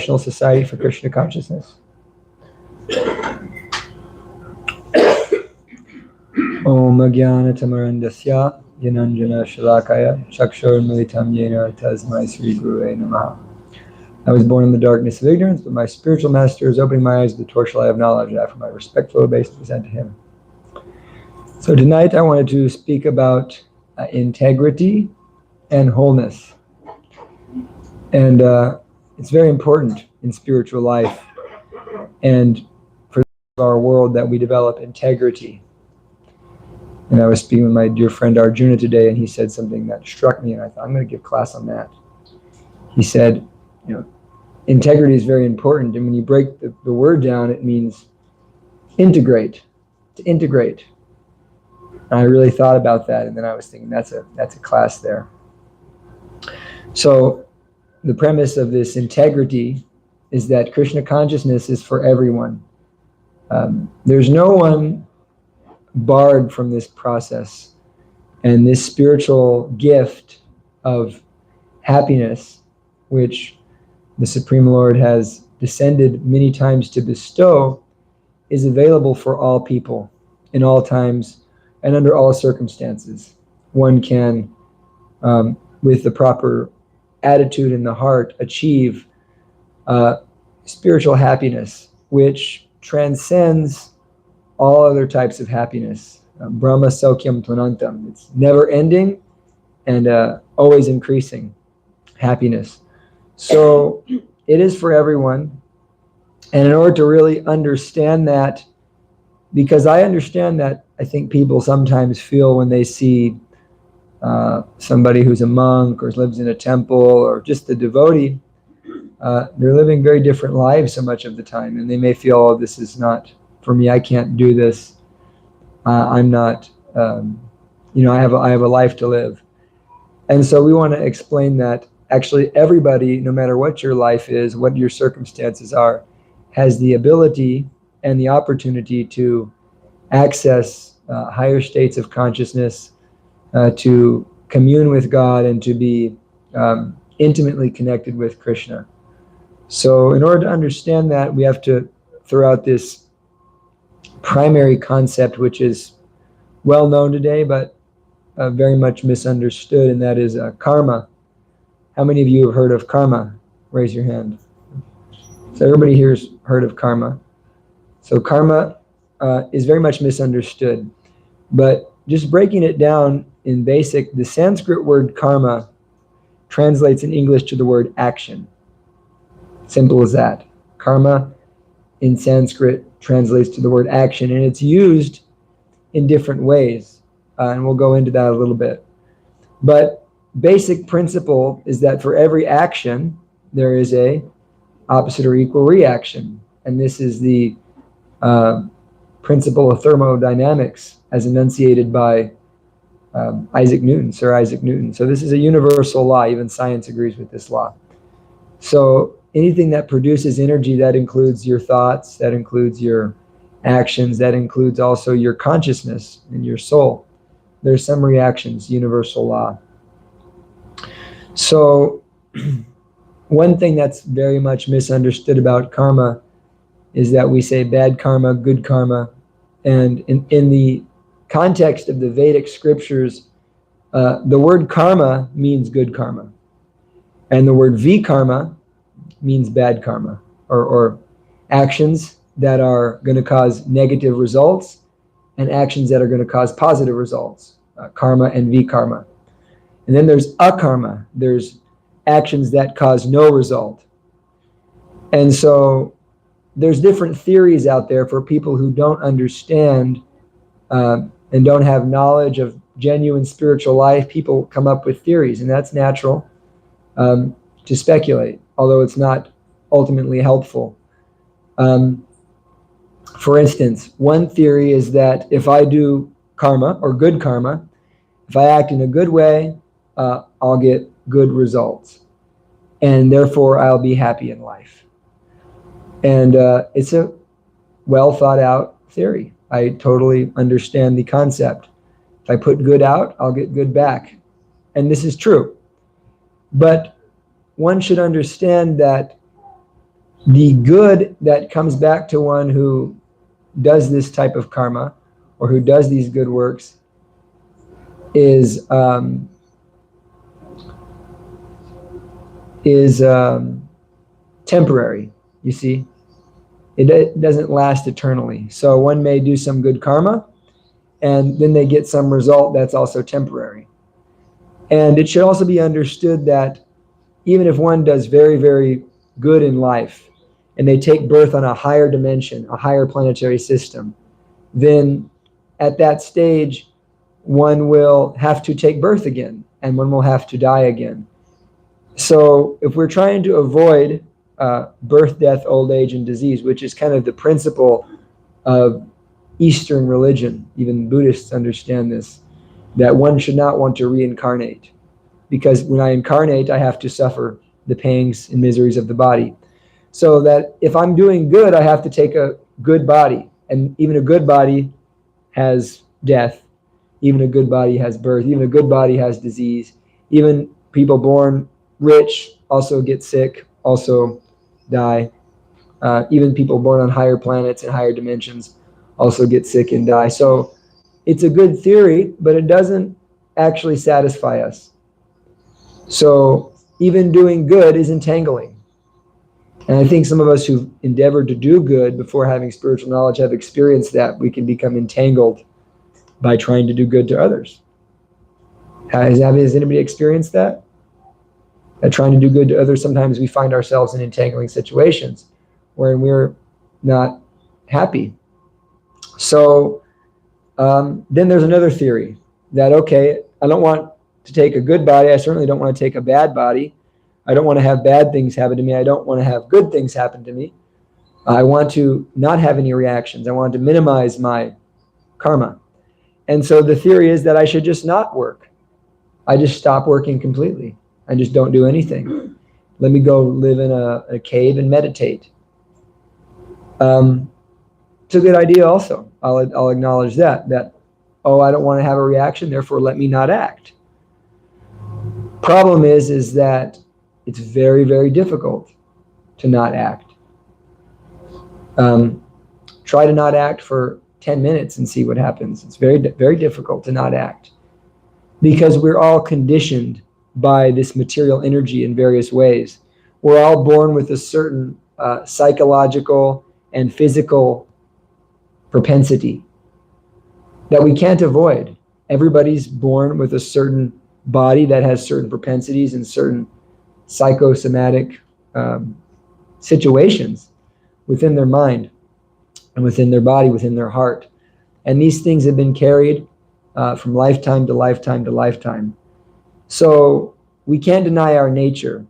National Society for Krishna Consciousness. Om Jnana Tamarandasya Yananjana Shalakaya Chakshur Militam Yena Tasmai Sri Gurue Namaha. I was born in the darkness of ignorance, but my spiritual master is opening my eyes to the torchlight of knowledge. I offer my respectful obeisance present to him. So tonight I wanted to speak about integrity and wholeness. And it's very important in spiritual life and for our world that we develop integrity. And I was speaking with my dear friend Arjuna today, and he said something that struck me, and I thought, I'm going to give class on that. He said, integrity is very important, and when you break the word down, it means integrate, to integrate. And I really thought about that, and then I was thinking, that's a class there. So the premise of this integrity is that Krishna consciousness is for everyone. There's no one barred from this process, and this spiritual gift of happiness, which the Supreme Lord has descended many times to bestow, is available for all people in all times and under all circumstances. One can, with the proper attitude in the heart, achieve spiritual happiness, which transcends all other types of happiness. Brahma Saukyam Tvanantam. It's never ending and always increasing happiness. So it is for everyone. And in order to really understand that, because I understand that I think people sometimes feel when they see somebody who's a monk or lives in a temple or just a devotee, they're living very different lives so much of the time. And they may feel, oh, this is not for me, I can't do this. I'm not, I have a life to live. And so we want to explain that actually everybody, no matter what your life is, what your circumstances are, has the ability and the opportunity to access higher states of consciousness, to commune with God, and to be intimately connected with Krishna. So in order to understand that, we have to throw out this primary concept, which is well known today, but very much misunderstood, and that is karma. How many of you have heard of karma? Raise your hand. So everybody here's heard of karma. So karma is very much misunderstood, but just breaking it down in basic, the Sanskrit word karma translates in English to the word action. Simple as that. Karma in Sanskrit translates to the word action, and it's used in different ways, and we'll go into that a little bit. But basic principle is that for every action there is a opposite or equal reaction, and this is the principle of thermodynamics as enunciated by Sir Isaac Newton. So this is a universal law. Even science agrees with this law. So anything that produces energy, that includes your thoughts, that includes your actions, that includes also your consciousness and your soul. There's some reactions, universal law. So one thing that's very much misunderstood about karma is that we say bad karma, good karma. And in the context of the Vedic scriptures, the word karma means good karma. And the word vikarma means bad karma, or actions that are going to cause negative results and actions that are going to cause positive results, karma and vikarma. And then there's akarma. There's actions that cause no result. And so there's different theories out there for people who don't understand and don't have knowledge of genuine spiritual life. People come up with theories, and that's natural to speculate, although it's not ultimately helpful. For instance, one theory is that if I do karma or good karma, if I act in a good way, I'll get good results, and therefore I'll be happy in life. And it's a well thought out theory. I totally understand the concept. If I put good out, I'll get good back. And this is true. But one should understand that The good that comes back to one who does this type of karma or who does these good works is temporary, you see. It doesn't last eternally. So one may do some good karma, and then they get some result that's also temporary. And it should also be understood that even if one does very, very good in life, and they take birth on a higher dimension, a higher planetary system, then at that stage, one will have to take birth again, and one will have to die again. So if we're trying to avoid birth, death, old age, and disease, which is kind of the principle of Eastern religion, even Buddhists understand this, that one should not want to reincarnate. Because when I incarnate, I have to suffer the pangs and miseries of the body. So that if I'm doing good, I have to take a good body. And even a good body has death. Even a good body has birth. Even a good body has disease. Even people born rich also get sick, also die. Even people born on higher planets and higher dimensions also get sick and die. So it's a good theory, but it doesn't actually satisfy us. So even doing good is entangling. And I think some of us who've endeavored to do good before having spiritual knowledge have experienced that we can become entangled by trying to do good to others. Has anybody experienced that? That trying to do good to others, sometimes we find ourselves in entangling situations wherein we're not happy. So then there's another theory that, okay, I don't want to take a good body. I certainly don't want to take a bad body. I don't want to have bad things happen to me. I don't want to have good things happen to me. I want to not have any reactions. I want to minimize my karma. And so the theory is that I should just not work. I just stop working completely. I just don't do anything. Let me go live in a cave and meditate. It's a good idea also. I'll acknowledge that, oh, I don't want to have a reaction, therefore let me not act. Problem is that it's very, very difficult to not act. Try to not act for 10 minutes and see what happens. It's very, very difficult to not act because we're all conditioned by this material energy in various ways. We're all born with a certain psychological and physical propensity that we can't avoid. Everybody's born with a certain body that has certain propensities and certain psychosomatic situations within their mind and within their body, within their heart. And these things have been carried from lifetime to lifetime to lifetime. So we can't deny our nature.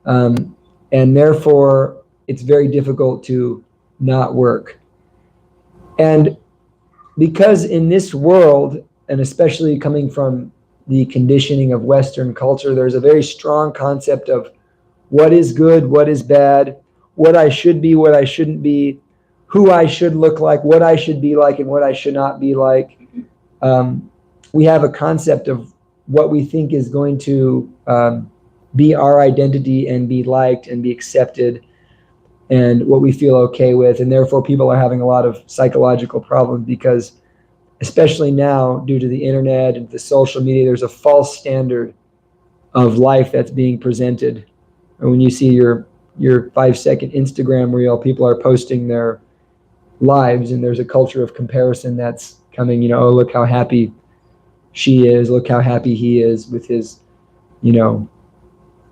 And therefore, it's very difficult to not work. And because in this world, and especially coming from the conditioning of Western culture, there's a very strong concept of what is good, what is bad, what I should be, what I shouldn't be, who I should look like, what I should be like, and what I should not be like. We have a concept of what we think is going to be our identity and be liked and be accepted and what we feel okay with. And therefore, people are having a lot of psychological problems because, especially now, due to the internet and the social media, there's a false standard of life that's being presented. And when you see your 5-second Instagram reel, people are posting their lives, and there's a culture of comparison that's coming, oh, look how happy she is, look how happy he is with his,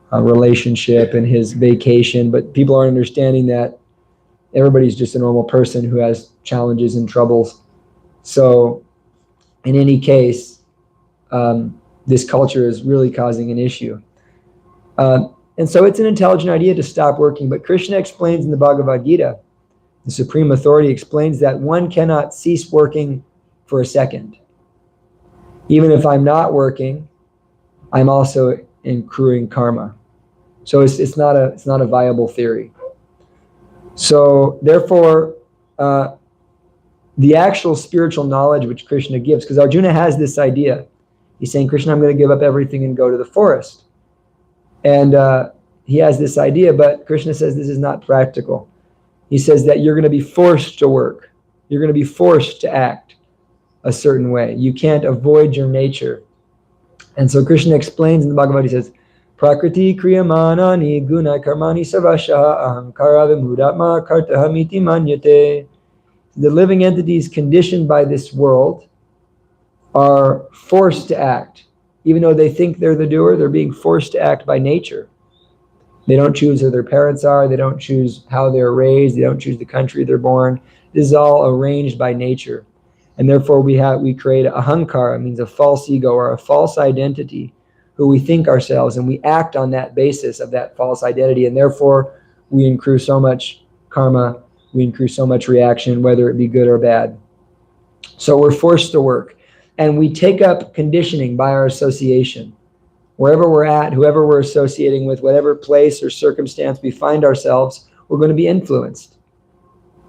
relationship and his vacation. But people aren't understanding that everybody's just a normal person who has challenges and troubles. So in any case, this culture is really causing an issue. And so it's an intelligent idea to stop working. But Krishna explains in the Bhagavad Gita, the Supreme Authority explains that one cannot cease working for a second. Even if I'm not working, I'm also accruing karma. So it's not a viable theory. So therefore, the actual spiritual knowledge which Krishna gives, because Arjuna has this idea. He's saying, Krishna, I'm going to give up everything and go to the forest. And he has this idea, but Krishna says this is not practical. He says that you're going to be forced to work. You're going to be forced to act a certain way. You can't avoid your nature. And so Krishna explains in the Bhagavad Gita, he says, Prakriti kriyamanani guna karmani savasha ahankara vimudatma kartahamiti manyate. The living entities conditioned by this world are forced to act. Even though they think they're the doer, they're being forced to act by nature. They don't choose who their parents are. They don't choose how they're raised. They don't choose the country they're born. This is all arranged by nature. And therefore we create a ahankara, means a false ego or a false identity, who we think ourselves, and we act on that basis of that false identity. And therefore we accrue so much karma, we accrue so much reaction, whether it be good or bad. So we're forced to work. And we take up conditioning by our association. Wherever we're at, whoever we're associating with, whatever place or circumstance we find ourselves, we're going to be influenced.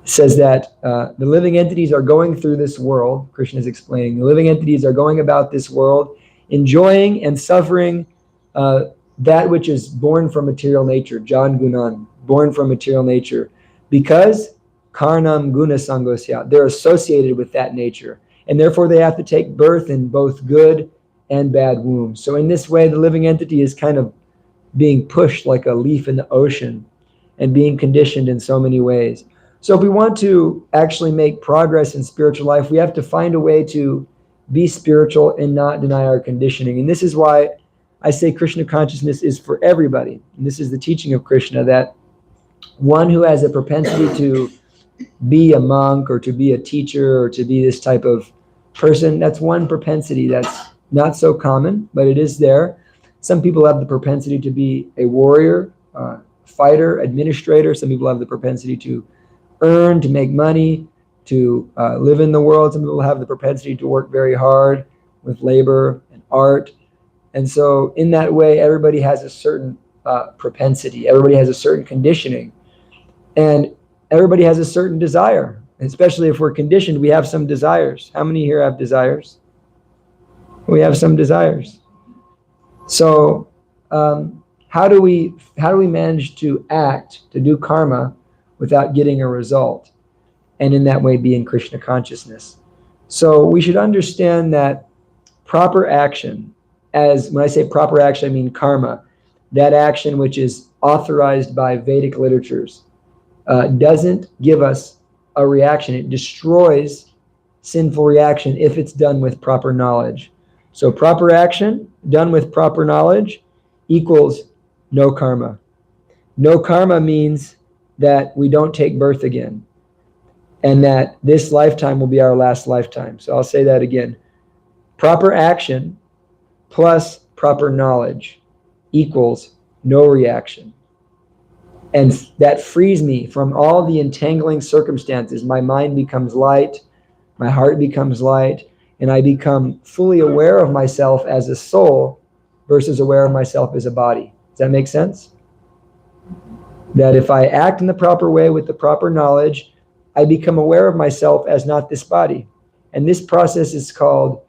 It says that the living entities are going through this world, Krishna is explaining, the living entities are going about this world, enjoying and suffering that which is born from material nature, Jan Gunan, born from material nature, because Karnam Guna Sangosya, they're associated with that nature. And therefore they have to take birth in both good and bad wombs. So in this way, the living entity is kind of being pushed like a leaf in the ocean and being conditioned in so many ways. So if we want to actually make progress in spiritual life, we have to find a way to be spiritual and not deny our conditioning. And this is why I say Krishna consciousness is for everybody. And this is the teaching of Krishna, that one who has a propensity to be a monk or to be a teacher or to be this type of person, that's one propensity that's not so common, but it is there. Some people have the propensity to be a warrior, fighter, administrator. Some people have the propensity to earn, to make money, to live in the world. Some people have the propensity to work very hard with labor and art. And so in that way, everybody has a certain propensity. Everybody has a certain conditioning. And everybody has a certain desire. Especially if we're conditioned, we have some desires. How many here have desires? We have some desires. So how do we manage to act, to do karma without getting a result, and in that way be in Krishna consciousness? So we should understand that proper action, as when I say proper action, I mean karma, that action which is authorized by Vedic literatures, doesn't give us a reaction. It destroys sinful reaction if it's done with proper knowledge. So proper action done with proper knowledge equals no karma. No karma means that we don't take birth again, and that this lifetime will be our last lifetime. So I'll say that again. Proper action plus proper knowledge equals no reaction. And that frees me from all the entangling circumstances. My mind becomes light, my heart becomes light, and I become fully aware of myself as a soul versus aware of myself as a body. Does that make sense? That if I act in the proper way with the proper knowledge, I become aware of myself as not this body. And this process is called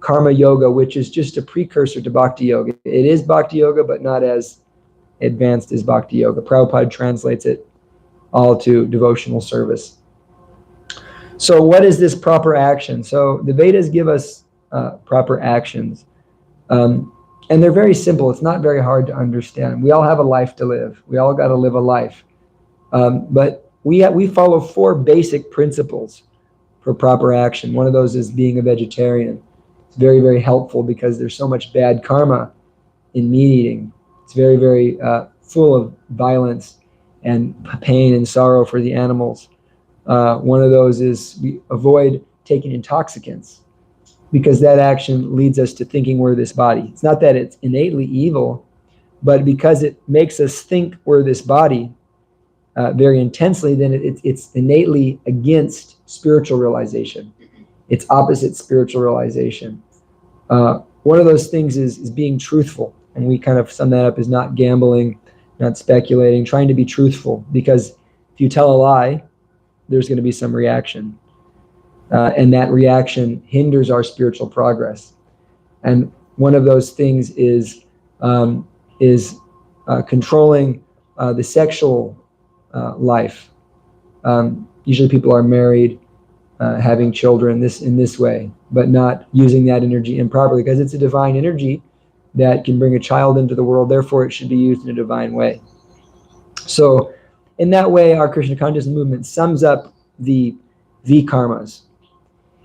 karma yoga, which is just a precursor to bhakti yoga. It is bhakti yoga, but not as advanced as bhakti yoga. Prabhupada translates it all to devotional service. So what is this proper action? So the Vedas give us proper actions. And they're very simple. It's not very hard to understand. We all have a life to live. We all got to live a life. But we follow 4 basic principles for proper action. One of those is being a vegetarian. It's very, very helpful because there's so much bad karma in meat eating. It's very, very full of violence and pain and sorrow for the animals. One of those is we avoid taking intoxicants, because that action leads us to thinking we're this body. It's not that it's innately evil, but because it makes us think we're this body very intensely, then it's innately against spiritual realization. It's opposite spiritual realization. One of those things is being truthful. And we kind of sum that up as not gambling, not speculating, trying to be truthful. Because if you tell a lie, there's going to be some reaction. And that reaction hinders our spiritual progress. And one of those things is controlling the sexual life. Usually people are married, having children in this way, but not using that energy improperly, because it's a divine energy that can bring a child into the world. Therefore, it should be used in a divine way. So in that way, our Krishna consciousness movement sums up the karmas.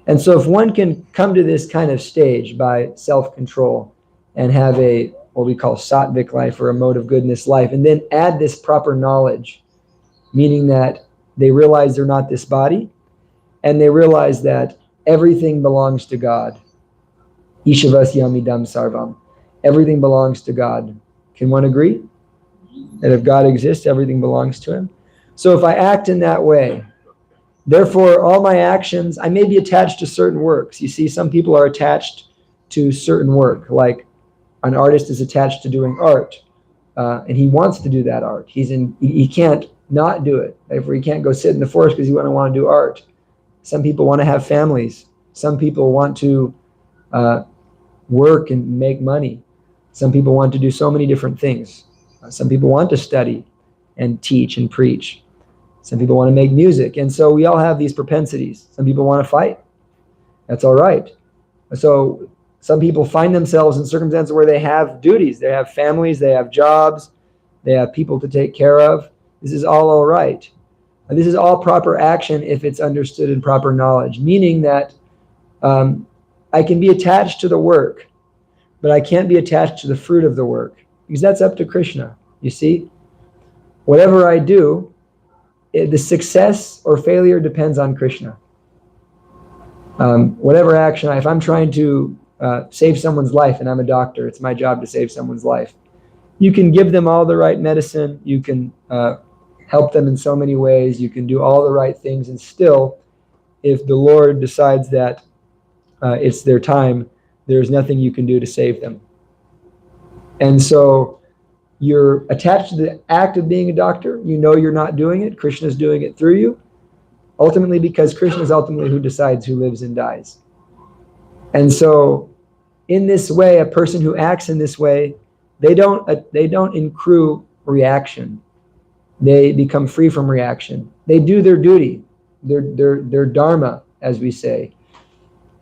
And so if one can come to this kind of stage by self-control and have what we call sattvic life, or a mode of goodness life, and then add this proper knowledge, meaning that they realize they're not this body, and they realize that everything belongs to God. Ishavasyam idam sarvam. Everything belongs to God. Can one agree that if God exists, everything belongs to him? So if I act in that way, therefore all my actions, I may be attached to certain works. You see, some people are attached to certain work, like an artist is attached to doing art, and he wants to do that art. He can't not do it. Therefore, he can't go sit in the forest because he wouldn't want to do art. Some people want to have families. Some people want to work and make money. Some people want to do so many different things. Some people want to study and teach and preach. Some people want to make music. And so we all have these propensities. Some people want to fight. That's all right. So some people find themselves in circumstances where they have duties. They have families, they have jobs, they have people to take care of. This is all right. And this is all proper action if it's understood in proper knowledge, meaning that I can be attached to the work, but I can't be attached to the fruit of the work, because that's up to Krishna. You see, whatever I do, the success or failure depends on Krishna. Whatever action, if I'm trying to save someone's life, and I'm a doctor, it's my job to save someone's life. You can give them all the right medicine. You can help them in so many ways. You can do all the right things, and still, if the Lord decides that it's their time, there's nothing you can do to save them. And so you're attached to the act of being a doctor. You know you're not doing it. Krishna is doing it through you, ultimately, because Krishna is ultimately who decides who lives and dies. And so in this way, a person who acts in this way, they don't accrue reaction. They become free from reaction. They do their duty, their dharma, as we say.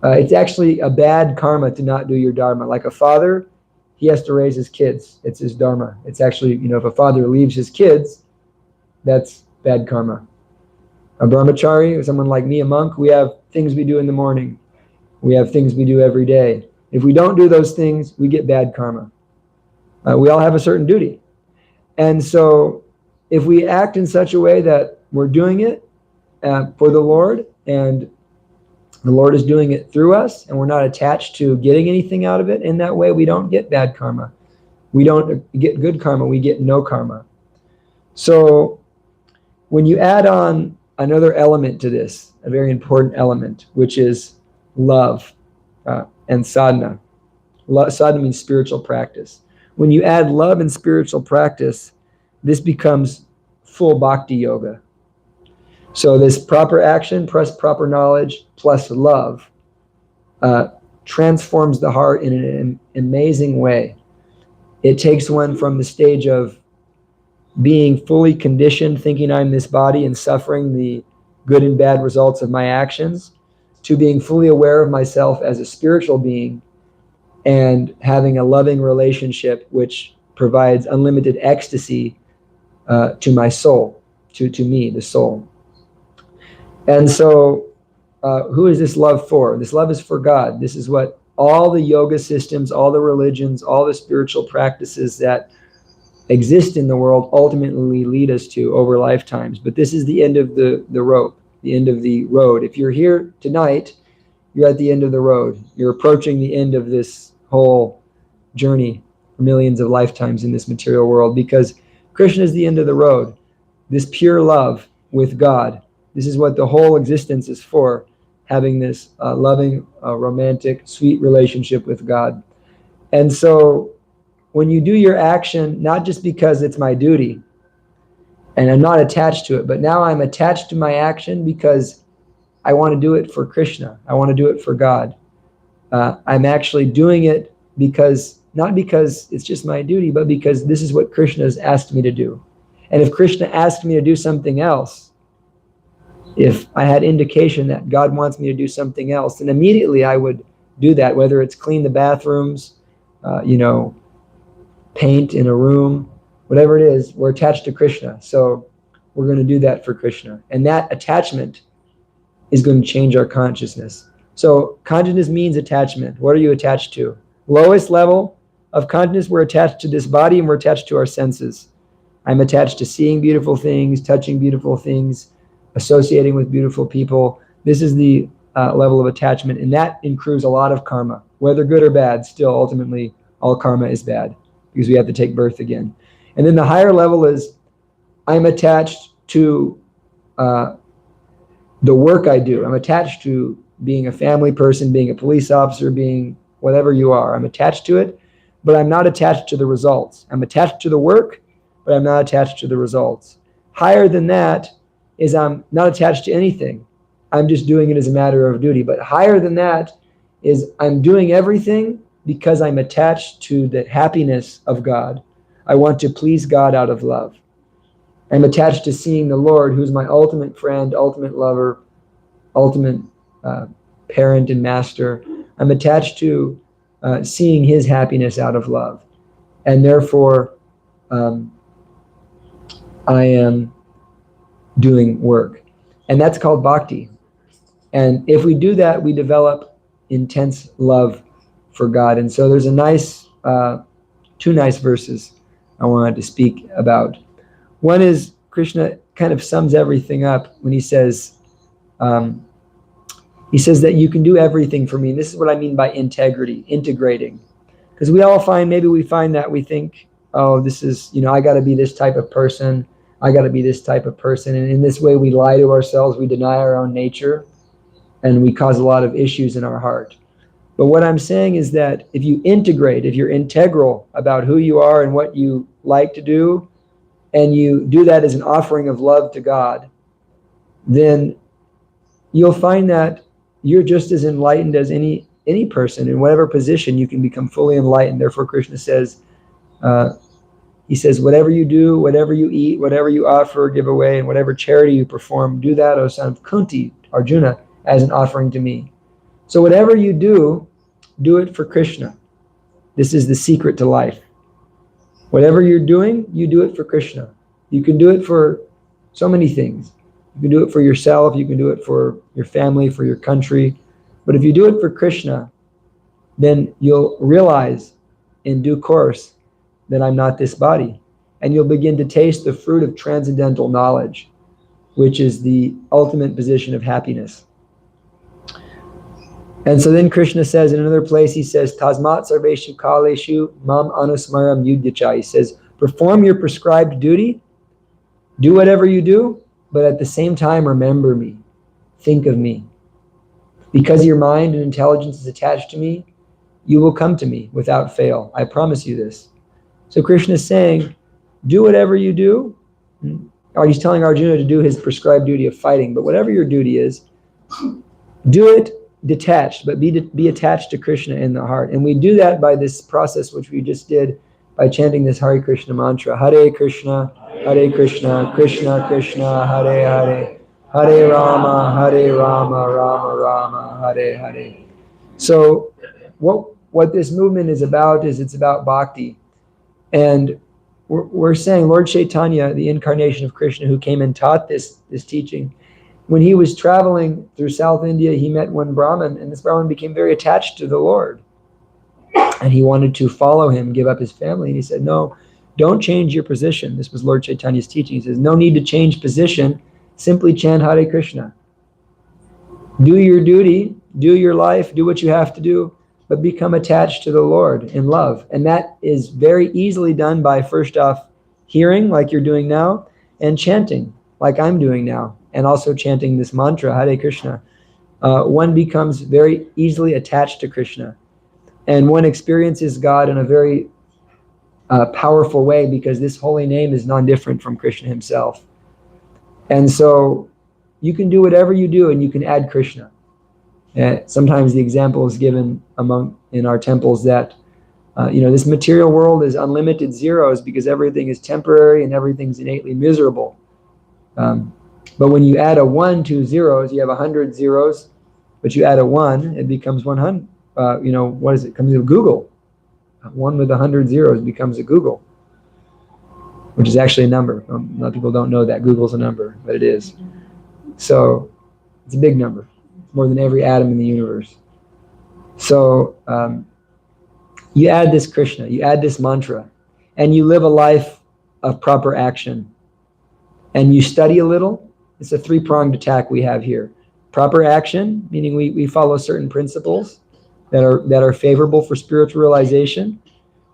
It's actually a bad karma to not do your dharma. Like a father, he has to raise his kids. It's his dharma. It's actually, if a father leaves his kids, that's bad karma. A brahmachari, or someone like me, a monk, we have things we do in the morning. We have things we do every day. If we don't do those things, we get bad karma. We all have a certain duty. And so if we act in such a way that we're doing it for the Lord, and the Lord is doing it through us, and we're not attached to getting anything out of it, in that way we don't get bad karma. We don't get good karma, we get no karma. So when you add on another element to this, a very important element, which is love and sadhana. Sadhana means spiritual practice. When you add love and spiritual practice, this becomes full bhakti yoga. So this proper action plus proper knowledge plus love transforms the heart in an amazing way. It takes one from the stage of being fully conditioned, thinking I'm this body and suffering the good and bad results of my actions, to being fully aware of myself as a spiritual being and having a loving relationship which provides unlimited ecstasy to my soul, to me, the soul. And so who is this love for? This love is for God. This is what all the yoga systems, all the religions, all the spiritual practices that exist in the world ultimately lead us to over lifetimes. But this is the end of the rope, the end of the road. If you're here tonight, you're at the end of the road. You're approaching the end of this whole journey for millions of lifetimes in this material world, because Krishna is the end of the road. This pure love with God. This is what the whole existence is for, having this loving, romantic, sweet relationship with God. And so when you do your action, not just because it's my duty and I'm not attached to it, but now I'm attached to my action because I want to do it for Krishna. I want to do it for God. I'm actually doing it because not because it's just my duty, but because this is what Krishna has asked me to do. And if Krishna asked me to do something else, if I had indication that God wants me to do something else, then immediately I would do that, whether it's clean the bathrooms, paint in a room, whatever it is, we're attached to Krishna. So we're going to do that for Krishna. And that attachment is going to change our consciousness. So consciousness means attachment. What are you attached to? Lowest level of consciousness, we're attached to this body and we're attached to our senses. I'm attached to seeing beautiful things, touching beautiful things, associating with beautiful people. This is the level of attachment, and that accrues a lot of karma. Whether good or bad, still ultimately all karma is bad because we have to take birth again. And then the higher level is I'm attached to the work I do. I'm attached to being a family person, being a police officer, being whatever you are. I'm attached to it, but I'm not attached to the results. I'm attached to the work, but I'm not attached to the results. Higher than that is I'm not attached to anything. I'm just doing it as a matter of duty. But higher than that is I'm doing everything because I'm attached to the happiness of God. I want to please God out of love. I'm attached to seeing the Lord, who's my ultimate friend, ultimate lover, ultimate parent and master. I'm attached to seeing his happiness out of love. And therefore, I am doing work. And that's called bhakti. And if we do that, we develop intense love for God. And so there's a nice, two nice verses I wanted to speak about. One is Krishna kind of sums everything up when he says that you can do everything for me. And this is what I mean by integrity, integrating. Because we all find that we think, oh, this is, I got to be this type of person. I got to be this type of person. And in this way, we lie to ourselves. We deny our own nature. And we cause a lot of issues in our heart. But what I'm saying is that if you integrate, if you're integral about who you are and what you like to do, and you do that as an offering of love to God, then you'll find that you're just as enlightened as any person. In whatever position, you can become fully enlightened. Therefore, Krishna says, he says, whatever you do, whatever you eat, whatever you offer, give away, and whatever charity you perform, do that, O son of Kunti, Arjuna, as an offering to me. So whatever you do it for Krishna. This is the secret to life. Whatever you're doing, you do it for Krishna. You can do it for so many things. You can do it for yourself. You can do it for your family, for your country. But if you do it for Krishna, then you'll realize in due course that I'm not this body. And you'll begin to taste the fruit of transcendental knowledge, which is the ultimate position of happiness. And so then Krishna says in another place, he says, Tasmat sarveshu kaleshu mam anusmaram yudhyacha. He says, perform your prescribed duty, do whatever you do, but at the same time, remember me, think of me. Because your mind and intelligence is attached to me, you will come to me without fail. I promise you this. So Krishna is saying, do whatever you do. Or he's telling Arjuna to do his prescribed duty of fighting, but whatever your duty is, do it detached, but be attached to Krishna in the heart. And we do that by this process, which we just did by chanting this Hare Krishna mantra. Hare Krishna, Krishna Krishna, Hare Hare, Hare Rama, Rama Rama, Hare Hare. So what this movement is about is it's about bhakti. And we're saying Lord Chaitanya, the incarnation of Krishna, who came and taught this teaching, when he was traveling through South India, he met one Brahmin, and this Brahmin became very attached to the Lord. And he wanted to follow him, give up his family. And he said, no, don't change your position. This was Lord Chaitanya's teaching. He says, no need to change position. Simply chant Hare Krishna. Do your duty, do your life, do what you have to do, but become attached to the Lord in love. And that is very easily done by, first off, hearing like you're doing now, and chanting like I'm doing now. And also chanting this mantra, Hare Krishna, one becomes very easily attached to Krishna. And one experiences God in a very powerful way, because this holy name is non-different from Krishna himself. And so you can do whatever you do, and you can add Krishna. Sometimes the example is given in our temples that This material world is unlimited zeros because everything is temporary and everything's innately miserable. But when you add a 1 to zeros, you have 100 zeros, but you add a 1, it becomes 100. What is it? It comes to Google. 1 with 100 zeros becomes a Google, which is actually a number. A lot of people don't know that Google's a number, but it is. So it's a big number. It's more than every atom in the universe. So you add this Krishna, you add this mantra, and you live a life of proper action. And you study a little. It's a 3-pronged attack we have here. Proper action, meaning we follow certain principles that are favorable for spiritual realization.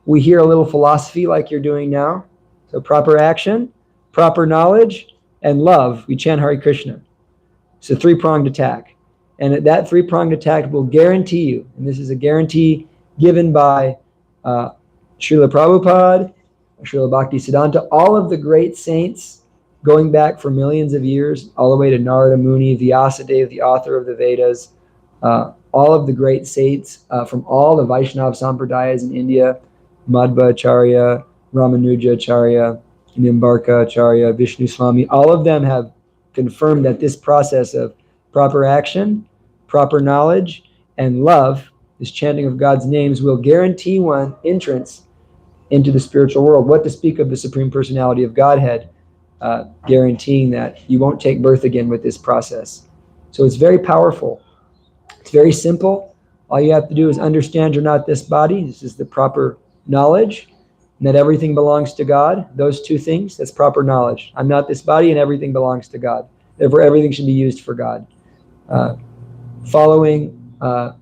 We hear a little philosophy like you're doing now. So proper action, proper knowledge, and love. We chant Hare Krishna. It's a 3-pronged attack. And that 3-pronged attack will guarantee you, and this is a guarantee given by Srila Prabhupada, Srila Bhaktisiddhanta, all of the great saints going back for millions of years, all the way to Narada Muni, Vyasadeva, the author of the Vedas, all of the great saints from all the Vaishnava Sampradayas in India, Madhva Acharya, Ramanuja Acharya, Nimbarka Acharya, Vishnu Swami, all of them have confirmed that this process of proper action, proper knowledge, and love, this chanting of God's names, will guarantee one entrance into the spiritual world. What to speak of the Supreme Personality of Godhead, guaranteeing that you won't take birth again with this process. So it's very powerful. It's very simple. All you have to do is understand you're not this body. This is the proper knowledge, and that everything belongs to God. Those two things, that's proper knowledge. I'm not this body and everything belongs to God. Therefore, everything should be used for God. Following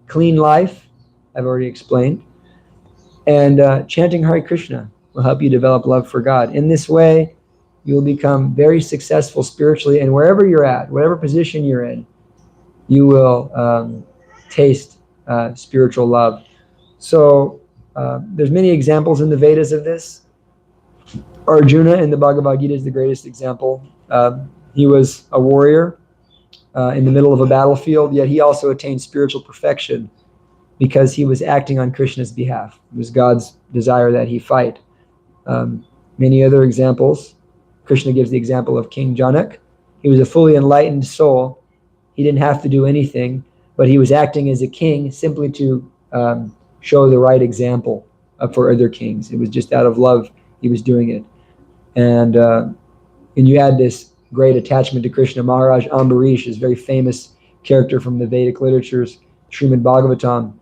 clean life, I've already explained. And chanting Hare Krishna will help you develop love for God. In this way, you will become very successful spiritually, and wherever you're at, whatever position you're in, you will taste spiritual love. So there's many examples in the Vedas of this. Arjuna in the Bhagavad Gita is the greatest example. He was a warrior in the middle of a battlefield, yet he also attained spiritual perfection because he was acting on Krishna's behalf. It was God's desire that he fight. Many other examples. Krishna gives the example of King Janak. He was a fully enlightened soul. He didn't have to do anything, but he was acting as a king simply to show the right example for other kings. It was just out of love he was doing it. And you add this great attachment to Krishna. Maharaj Ambarish is a very famous character from the Vedic literatures, Srimad Bhagavatam.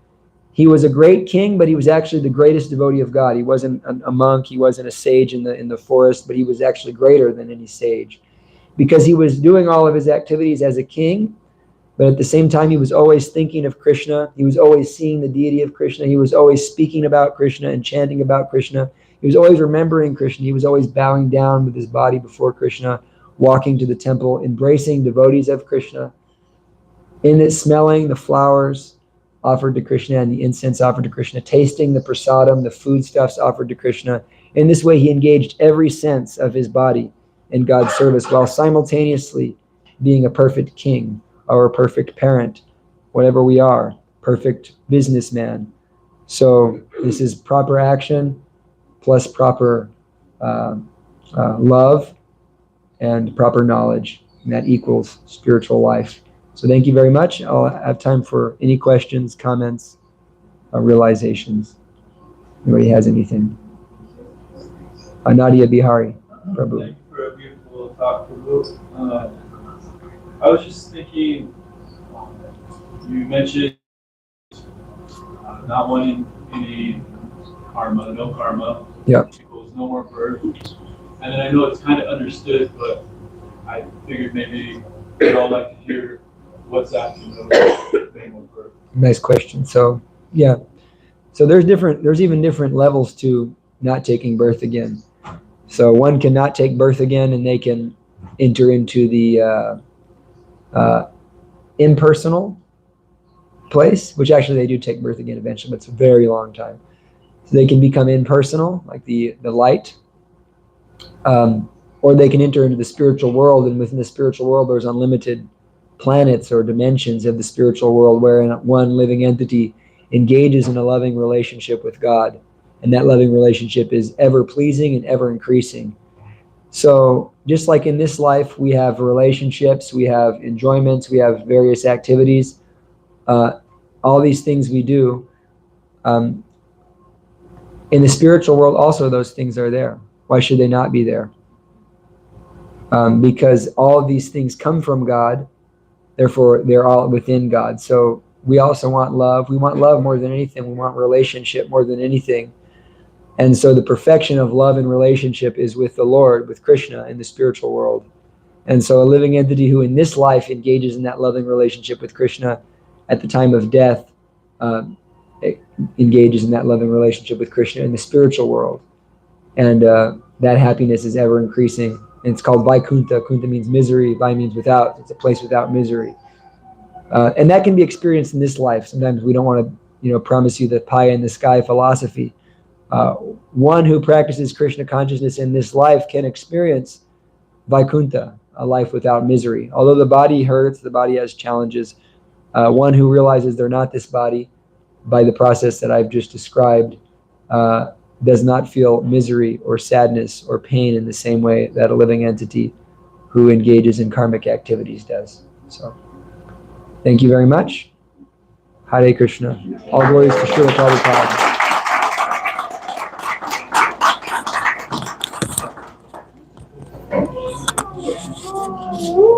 He was a great king, but he was actually the greatest devotee of God. He wasn't a monk, he wasn't a sage in the forest, but he was actually greater than any sage because he was doing all of his activities as a king, but at the same time he was always thinking of Krishna. He was always seeing the deity of Krishna. He was always speaking about Krishna and chanting about Krishna. He was always remembering Krishna. He was always bowing down with his body before Krishna, walking to the temple, embracing devotees of Krishna, in it smelling the flowers offered to Krishna and the incense offered to Krishna, tasting the prasadam, the foodstuffs offered to Krishna. In this way, he engaged every sense of his body in God's service while simultaneously being a perfect king or a perfect parent, whatever we are, perfect businessman. So this is proper action plus proper love and proper knowledge, and that equals spiritual life. So thank you very much. I'll have time for any questions, comments, realizations. Anybody has anything? Nadia Bihari, Prabhu. Thank you for a beautiful talk, Prabhu. I was just thinking, you mentioned not wanting any karma, no karma, equals no more birth. And then I know it's kind of understood, but I figured maybe we'd all like to hear what's after no birth. Nice question. So yeah, so there's even different levels to not taking birth again. So one cannot take birth again, and they can enter into the impersonal place, which actually they do take birth again eventually, but it's a very long time. So they can become impersonal, like the light, or they can enter into the spiritual world, and within the spiritual world there's unlimited planets or dimensions of the spiritual world wherein one living entity engages in a loving relationship with God. and that loving relationship is ever pleasing and ever increasing. So just like in this life, we have relationships, we have enjoyments, we have various activities, all these things we do. In the spiritual world, also those things are there. Why should they not be there? Because all of these things come from God, therefore they're all within God. So we also want love. We want love more than anything. We want relationship more than anything. And so the perfection of love and relationship is with the Lord, with Krishna in the spiritual world. And so a living entity who in this life engages in that loving relationship with Krishna at the time of death engages in that loving relationship with Krishna in the spiritual world. And that happiness is ever increasing. And it's called Vaikuntha. Kunta means misery. Vai means without. It's a place without misery. And that can be experienced in this life. Sometimes we don't want to, promise you the pie in the sky philosophy. One who practices Krishna consciousness in this life can experience Vaikuntha, a life without misery. Although the body hurts, the body has challenges. One who realizes they're not this body by the process that I've just described does not feel misery or sadness or pain in the same way that a living entity who engages in karmic activities does. So, thank you very much. Hare Krishna. All glories to Srila Prabhupada.